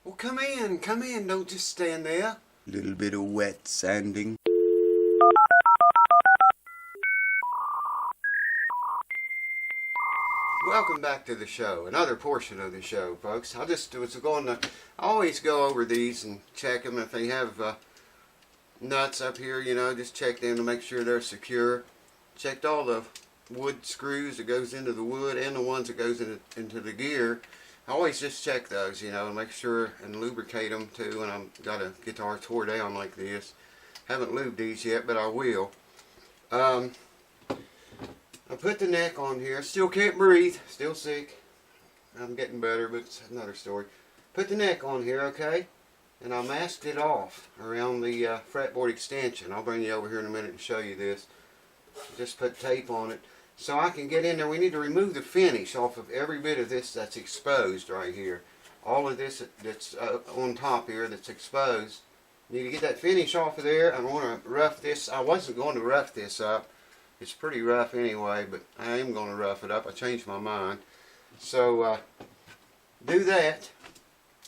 Well, come in, don't just stand there. Little bit of wet sanding. Welcome back to the show, another portion of the show, folks. I always go over these and check them. If they have nuts up here, you know, just check them to make sure they're secure. Checked all the wood screws that goes into the wood and the ones that goes into the gear. I always just check those, you know, and make sure and lubricate them too. And I've got a guitar tore down like this. Haven't lubed these yet, but I will. I put the neck on here. Still can't breathe. Still sick. I'm getting better, but it's another story. Put the neck on here, okay? And I masked it off around the fretboard extension. I'll bring you over here in a minute and show you this. Just put tape on it so I can get in there. We need to remove the finish off of every bit of this that's exposed right here. All of this that's on top here that's exposed. You need to get that finish off of there. I'm going to rough this. I wasn't going to rough this up. It's pretty rough anyway, but I am going to rough it up. I changed my mind. So do that.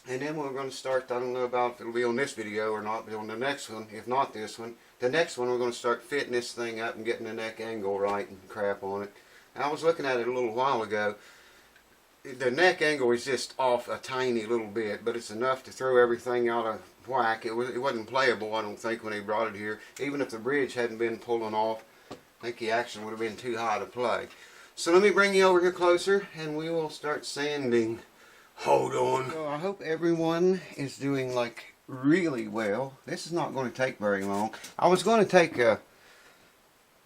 And then we're going to start, I don't know about if it'll be on this video or not, but on the next one, if not this one, the next one we're going to start fitting this thing up and getting the neck angle right and crap on it. I was looking at it a little while ago. The neck angle is just off a tiny little bit, but it's enough to throw everything out of whack. It wasn't playable, I don't think, when he brought it here. Even if the bridge hadn't been pulling off, I think the action would have been too high to play. So let me bring you over here closer and we will start sanding. Hold on. So I hope everyone is doing like really well. This is not going to take very long. I was going to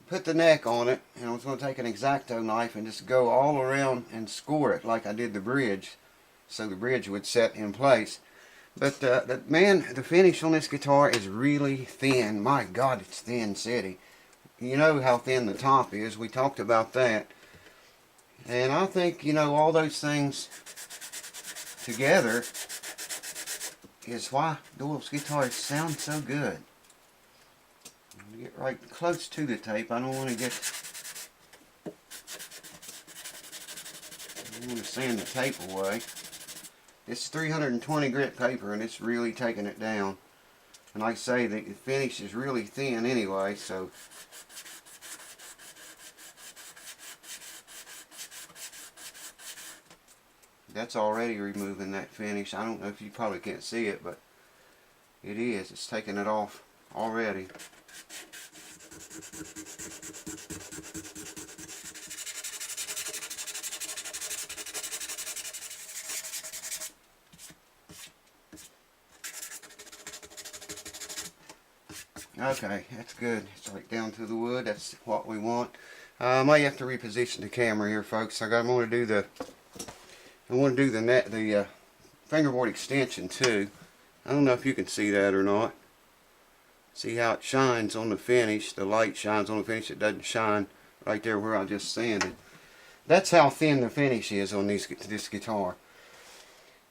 put the neck on it, and I was going to take an X-Acto knife and just go all around and score it like I did the bridge, so the bridge would set in place. But man, the finish on this guitar is really thin. My God, it's thin city. You know how thin the top is. We talked about that. And I think, you know, all those things together is why Doyle's guitars sound so good. I'm going to get right close to the tape. I don't want to sand the tape away. It's 320 grit paper and it's really taking it down. And like I say, the finish is really thin anyway, so that's already removing that finish. I don't know if you probably can't see it, but it is. It's taking it off already. Okay, that's good. It's right down to the wood. That's what we want. I might have to reposition the camera here, folks. I want to do the fingerboard extension too. I don't know if you can see that or not. See how it shines on the finish. The light shines on the finish. It doesn't shine right there where I just sanded. That's how thin the finish is on this guitar.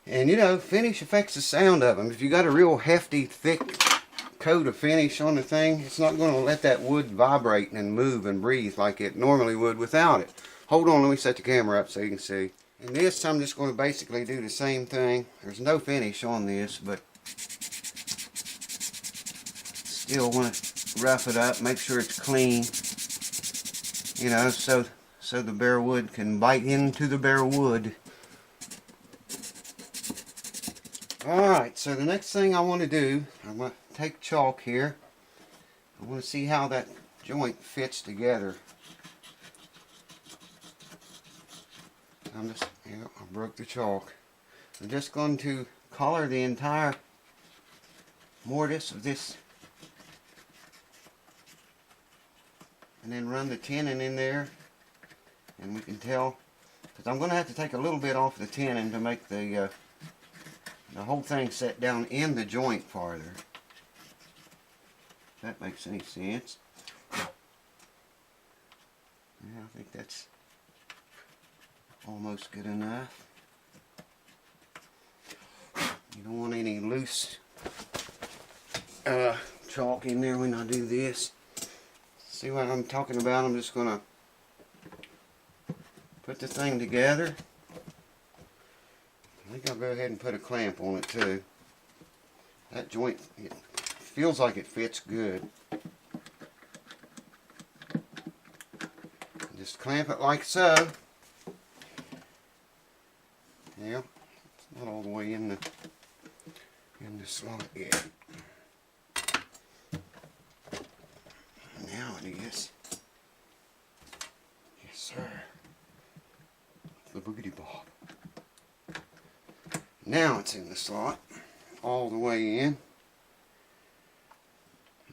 And you know, finish affects the sound of them. If you got a real hefty, thick coat of finish on the thing, it's not going to let that wood vibrate and move and breathe like it normally would without it. Hold on, let me set the camera up so you can see. And this, I'm just going to basically do the same thing. There's no finish on this, but still want to rough it up, make sure it's clean, you know, so the bare wood can bite into the bare wood. Alright, so the next thing I want to do, I'm going to take chalk here. I want to see how that joint fits together. I broke the chalk. I'm just going to color the entire mortise of this and then run the tenon in there, and we can tell, because I'm going to have to take a little bit off the tenon to make the whole thing set down in the joint farther. If that makes any sense. Yeah, I think that's almost good enough. You don't want any loose chalk in there when I do this. See what I'm talking about? I'm just going to put the thing together. I think I'll go ahead and put a clamp on it too. That joint, it feels like it fits good. Just clamp it like so. Yeah, it's not all the way in the slot yet. Now it is. Yes, sir. The boogity bob. Now it's in the slot, all the way in.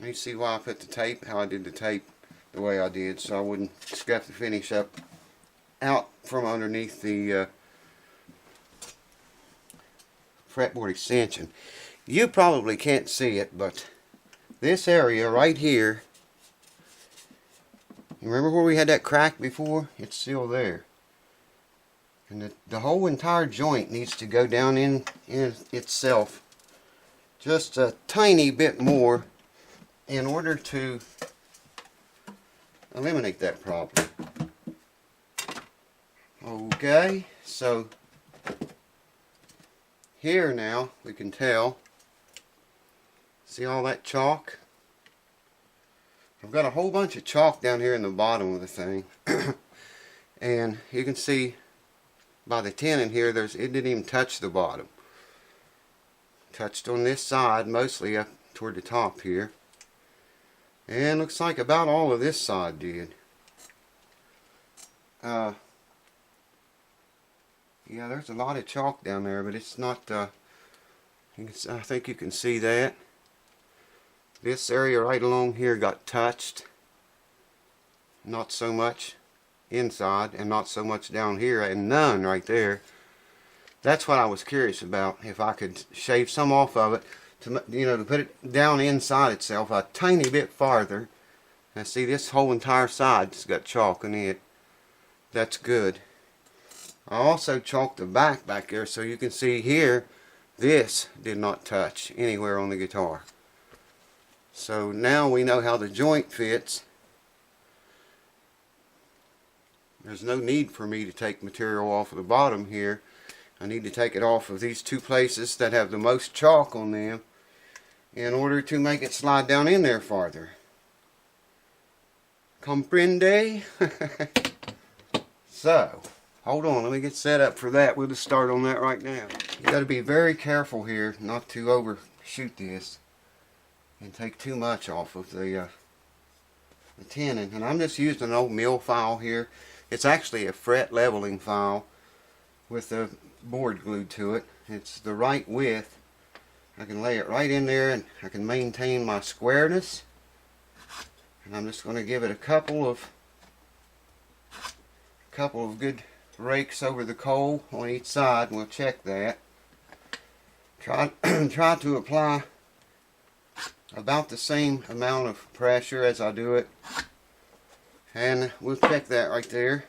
You see why I put the tape, how I did the tape the way I did, so I wouldn't scuff the finish up out from underneath the fretboard extension. You probably can't see it, but this area right here, you remember where we had that crack before? It's still there. And the whole entire joint needs to go down in itself just a tiny bit more in order to eliminate that problem. Okay, so here now we can tell. See all that chalk? I've got a whole bunch of chalk down here in the bottom of the thing. And you can see by the tenon here, it didn't even touch the bottom. Touched on this side, mostly up toward the top here. And looks like about all of this side did. Yeah, there's a lot of chalk down there, but it's not, I think you can see that. This area right along here got touched. Not so much inside, and not so much down here, and none right there. That's what I was curious about, if I could shave some off of it to, to put it down inside itself a tiny bit farther. Now see, this whole entire side's got chalk in it. That's good. I also chalked the back there, so you can see here this did not touch anywhere on the guitar. So now we know how the joint fits. There's no need for me to take material off of the bottom here. I need to take it off of these two places that have the most chalk on them in order to make it slide down in there farther. Comprende? So, hold on, let me get set up for that. We'll just start on that right now. You got to be very careful here not to overshoot this and take too much off of the tenon. And I'm just using an old mill file here. It's actually a fret leveling file with the board glued to it. It's the right width. I can lay it right in there and I can maintain my squareness. And I'm just going to give it a couple of good rakes over the coal on each side, and we'll check that. Try to apply about the same amount of pressure as I do it, and we'll check that right there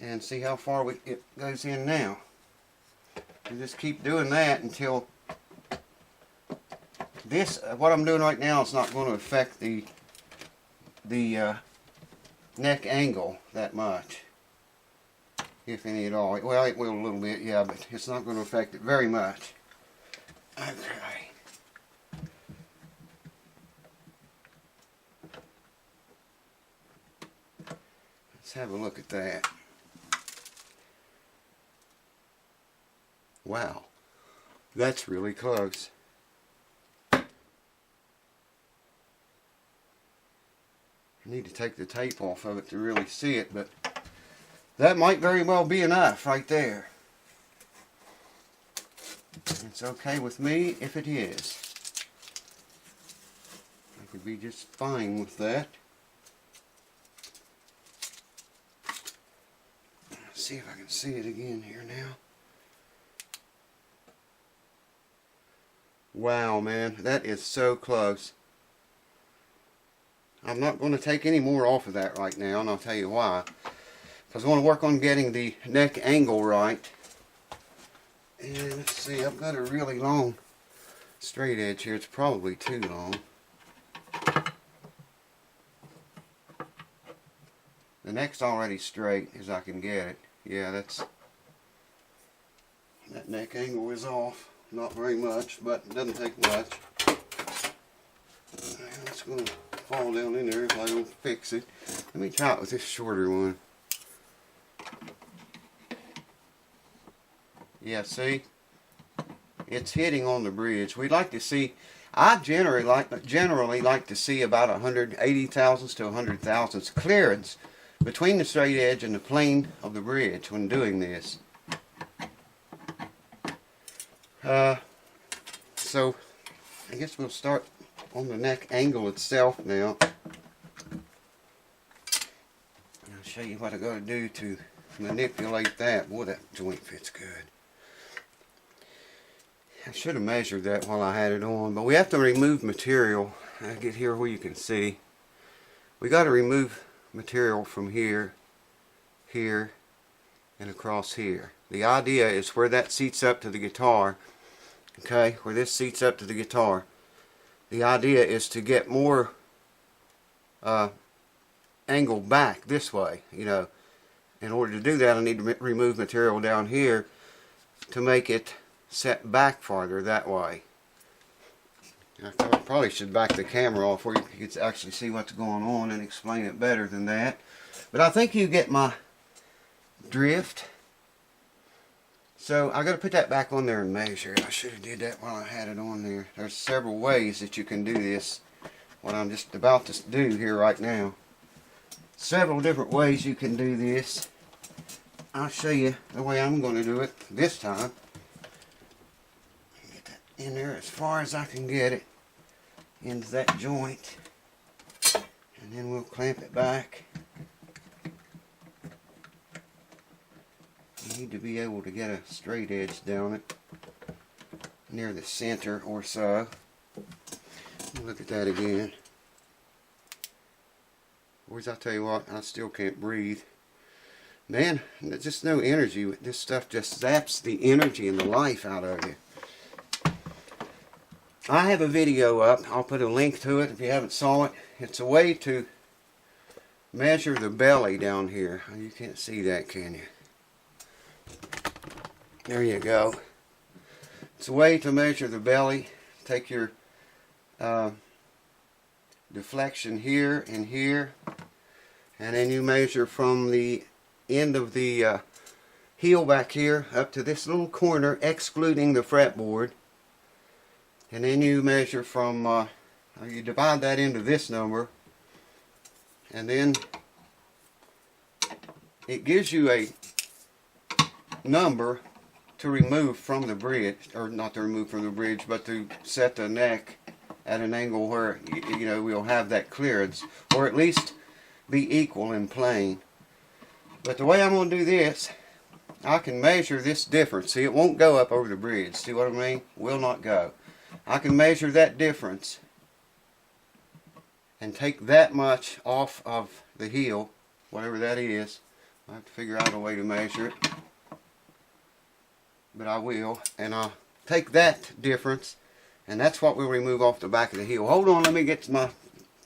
and see how far it goes in now. And just keep doing that until this, what I'm doing right now, is not going to affect the neck angle that much, if any at all. Well, it will a little bit, yeah, but it's not going to affect it very much. Okay. Let's have a look at that. Wow, that's really close. I need to take the tape off of it to really see it, but that might very well be enough right there. It's okay with me if it is. I could be just fine with that. Let's see if I can see it again here now. Wow, man, that is so close. I'm not going to take any more off of that right now, and I'll tell you why. Because I want to work on getting the neck angle right. And let's see, I've got a really long straight edge here. It's probably too long. The neck's already straight as I can get it. Yeah, that's That neck angle is off. Not very much, but it doesn't take much. It's going to fall down in there if I don't fix it. Let me try it with this shorter one. Yeah, see? It's hitting on the bridge. We'd like to see, I generally like to see about 180 thousandths to 100 thousandths clearance between the straight edge and the plane of the bridge when doing this. So I guess we'll start on the neck angle itself now. I'll show you what I got to do to manipulate that. Boy, that joint fits good. I should have measured that while I had it on, but we have to remove material. I get here where you can see. We got to remove material from here, here, and across here. The idea is where that seats up to the guitar, okay, where this seats up to the guitar, the idea is to get more angle back this way, you know. In order to do that, I need to remove material down here to make it set back farther that way. I probably should back the camera off where you can actually see what's going on and explain it better than that. But I think you get my drift. So I got to put that back on there and measure it. I should have did that while I had it on there. There's several ways that you can do this. What I'm just about to do here right now. Several different ways you can do this. I'll show you the way I'm going to do it this time. Get that in there as far as I can get it into that joint, and then we'll clamp it back. You need to be able to get a straight edge down it near the center or so. Look at that again. Boys, I'll tell you what, I still can't breathe. Man, there's just no energy. This stuff just zaps the energy and the life out of you. I have a video up. I'll put a link to it if you haven't saw it. It's a way to measure the belly down here. You can't see that, can you? There you go. It's a way to measure the belly. Take your deflection here and here, and then you measure from the end of the heel back here up to this little corner, excluding the fretboard, and then you measure from you divide that into this number, and then it gives you a number to remove from the bridge, or not to remove from the bridge, but to set the neck at an angle where, you know, we'll have that clearance, or at least be equal in plane. But the way I'm going to do this, I can measure this difference. See, it won't go up over the bridge. See what I mean? Will not go. I can measure that difference and take that much off of the heel, whatever that is. I have to figure out a way to measure it, but I will. And I'll take that difference, and that's what we'll remove off the back of the heel. Hold on, let me get my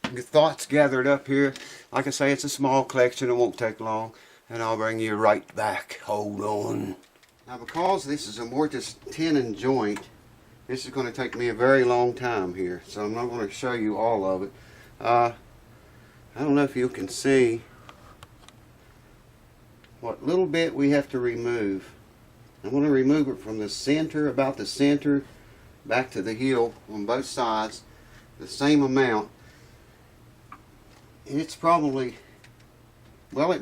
thoughts gathered up here. Like I say, it's a small collection. It won't take long, and I'll bring you right back. Hold on. Now, because this is a mortise tenon joint, this is going to take me a very long time here, so I'm not going to show you all of it. I don't know if you can see what little bit we have to remove. I'm going to remove it from the center, about the center, back to the heel on both sides, the same amount. And it's probably, well, I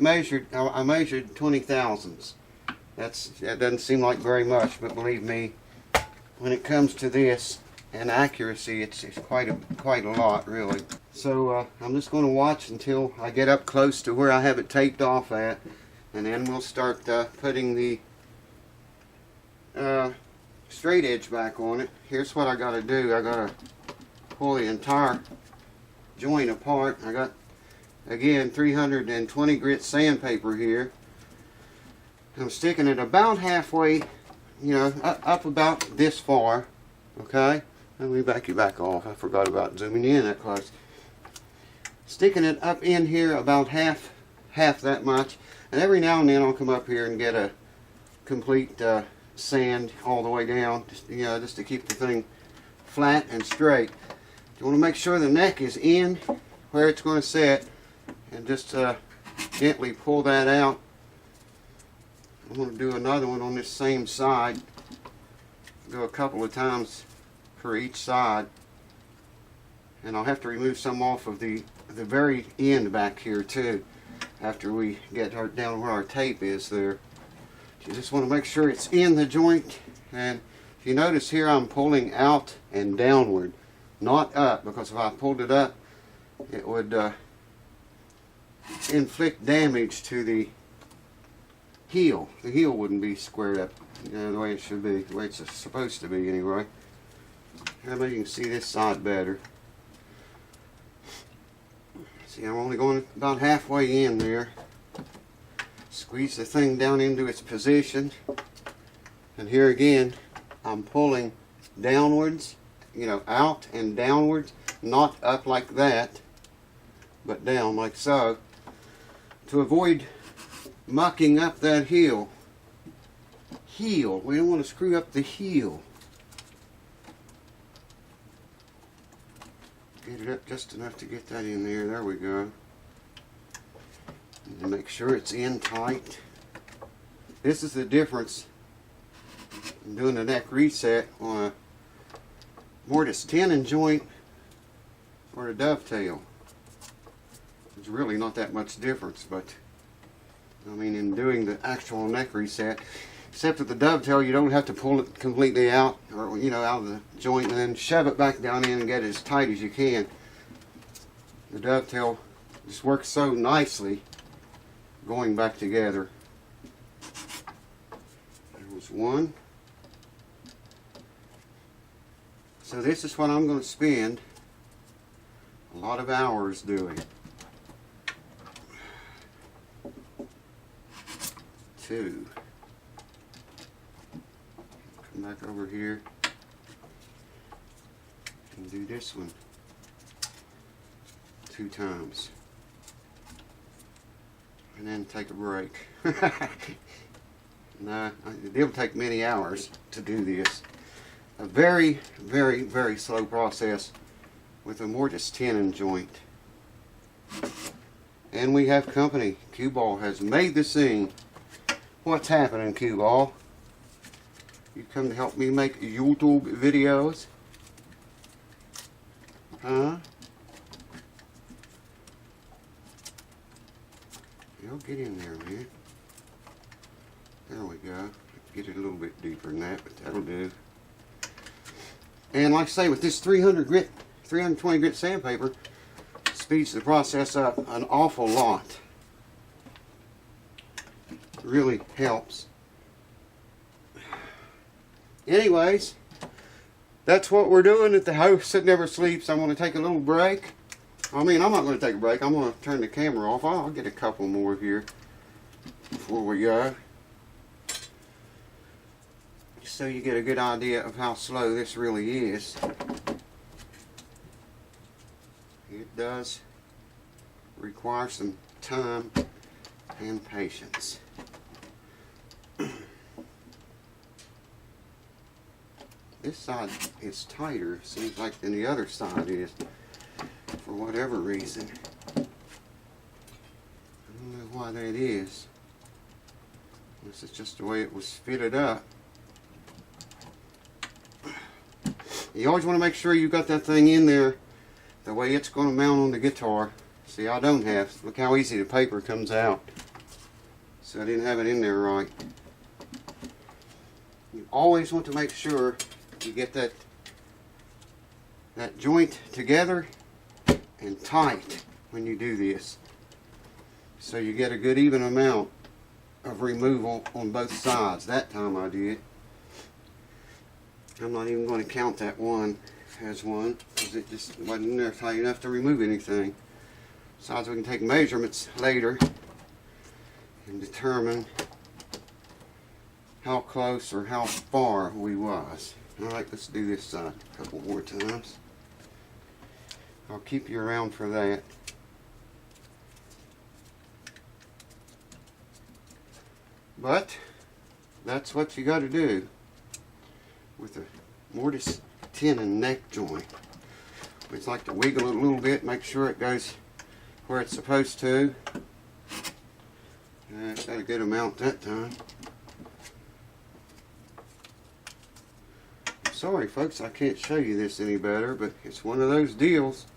measured 20 thousandths. That doesn't seem like very much, but believe me, when it comes to this and accuracy, it's quite a lot, really. So I'm just going to watch until I get up close to where I have it taped off at, and then we'll start putting the straight edge back on it. Here's what I got to do. I got to pull the entire joint apart. I got, again, 320 grit sandpaper here. I'm sticking it about halfway, you know, up about this far. Okay, let me back you back off. I forgot about zooming in that close. Sticking it up in here about half that much, and every now and then I'll come up here and get a complete sand all the way down, just to keep the thing flat and straight. You want to make sure the neck is in where it's going to set, and just gently pull that out. I'm going to do another one on this same side. Go a couple of times for each side, and I'll have to remove some off of the very end back here too after we get down where our tape is there. You just want to make sure it's in the joint, and if you notice here I'm pulling out and downward, not up, because if I pulled it up it would inflict damage to the heel. The heel wouldn't be squared up the way it should be, the way it's supposed to be anyway. Maybe you can see this side better. See, I'm only going about halfway in there. Squeeze the thing down into its position, and here again I'm pulling downwards, out and downwards, not up like that, but down like so, to avoid mucking up that heel. We don't want to screw up the heel. Get it up just enough to get that in there. There we go. And make sure it's in tight. This is the difference in doing the neck reset on a mortise tenon joint or a dovetail. There's really not that much difference, but I mean, in doing the actual neck reset, except with the dovetail, you don't have to pull it completely out, or out of the joint and then shove it back down in and get it as tight as you can. The dovetail just works so nicely going back together. There was one. So this is what I'm going to spend a lot of hours doing. 2. Come back over here and do this one 2 times, and then take a break. No, it'll take many hours to do this. A very, very, very slow process with a mortise tenon joint. And we have company. Cue Ball has made the scene. What's happening, Cue Ball? You come to help me make YouTube videos? Huh? You'll get in there, man. There we go. Get it a little bit deeper than that, but that'll do. And like I say, with this 320 grit sandpaper, speeds the process up an awful lot. Really helps. Anyways, that's what we're doing at the house that never sleeps. I'm going to take a little break. I mean, I'm not going to take a break. I'm going to turn the camera off. I'll get a couple more here before we go, so you get a good idea of how slow this really is. It does require some time and patience. This side is tighter, seems like, than the other side is, for whatever reason. I don't know why that is. This is just the way it was fitted up. You always want to make sure you got that thing in there the way it's going to mount on the guitar. See, I don't have. Look how easy the paper comes out. So I didn't have it in there right. You always want to make sure you get that joint together and tight when you do this, so you get a good even amount of removal on both sides. That time I did. I'm not even going to count that one as one, because it just wasn't in there tight enough to remove anything. Besides, we can take measurements later and determine how close or how far we was. Alright, let's do this side a couple more times. I'll keep you around for that. But that's what you got to do with the mortise tenon neck joint. We just like to wiggle it a little bit, make sure it goes where it's supposed to. It's got a good amount that time. Sorry folks, I can't show you this any better, but it's one of those deals.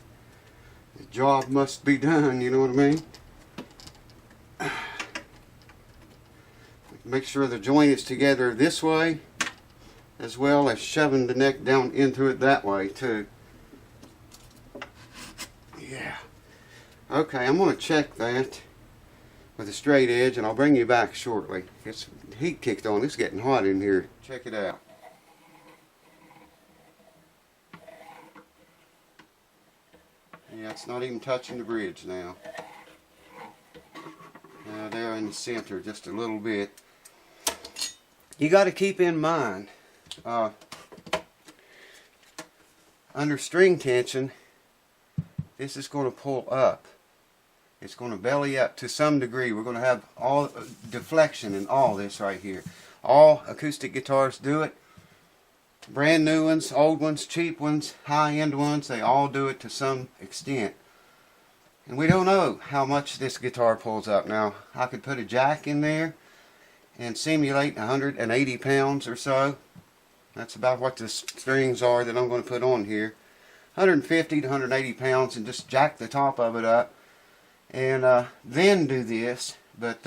The job must be done, you know what I mean? Make sure the joint is together this way, as well as shoving the neck down into it that way too. Yeah. Okay, I'm going to check that with a straight edge, and I'll bring you back shortly. It's heat kicked on. It's getting hot in here. Check it out. Yeah, it's not even touching the bridge now. Now they're in the center just a little bit. You got to keep in mind, under string tension, this is going to pull up. It's going to belly up to some degree. We're going to have all deflection in all this right here. All acoustic guitars do it. Brand new ones, old ones, cheap ones, high-end ones, they all do it to some extent. And we don't know how much this guitar pulls up. Now, I could put a jack in there and simulate 180 pounds or so. That's about what the strings are that I'm going to put on here. 150 to 180 pounds, and just jack the top of it up. And then do this. But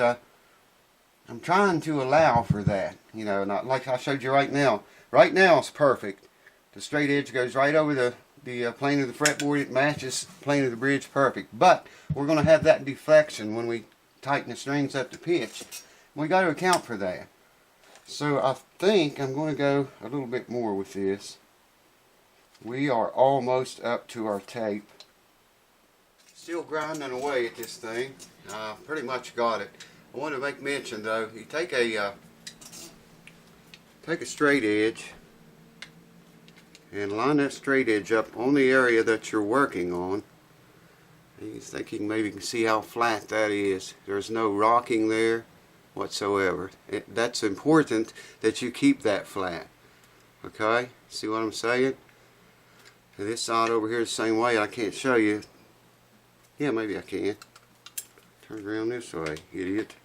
I'm trying to allow for that. You know, not like I showed you right now. Right now it's perfect. The straight edge goes right over the plane of the fretboard. It matches the plane of the bridge perfect. But we're going to have that deflection when we tighten the strings up to pitch. We got to account for that. So I think I'm going to go a little bit more with this. We are almost up to our tape. Still grinding away at this thing. Pretty much got it. I want to make mention though, you take a straight edge and line that straight edge up on the area that you're working on. You think you can maybe see how flat that is. There's no rocking there whatsoever. That's important that you keep that flat. Okay? See what I'm saying? And this side over here the same way. I can't show you. Yeah, maybe I can. Turn around this way, idiot.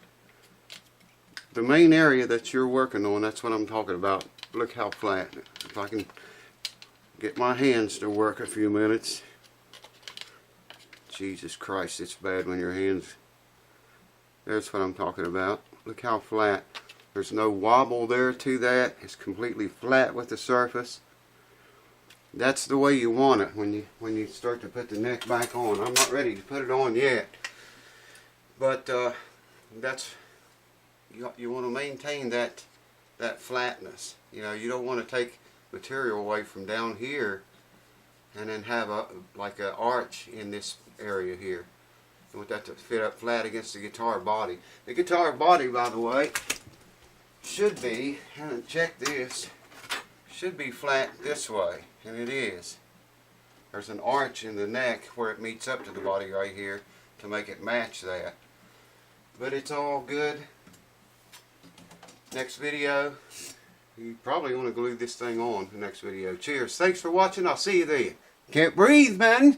The main area that you're working on, that's what I'm talking about. Look how flat. If I can get my hands to work a few minutes. Jesus Christ, it's bad when your hands... That's what I'm talking about. Look how flat. There's no wobble there to that. It's completely flat with the surface. That's the way you want it when you start to put the neck back on. I'm not ready to put it on yet. But that's... You want to maintain that flatness. You know, you don't want to take material away from down here and then have like an arch in this area here. You want that to fit up flat against the guitar body. The guitar body, by the way, should be, and check this, should be flat this way, and it is. There's an arch in the neck where it meets up to the body right here to make it match that. But it's all good. Next video, you probably want to glue this thing on the next video. Cheers. Thanks for watching. I'll see you then. Can't breathe, man.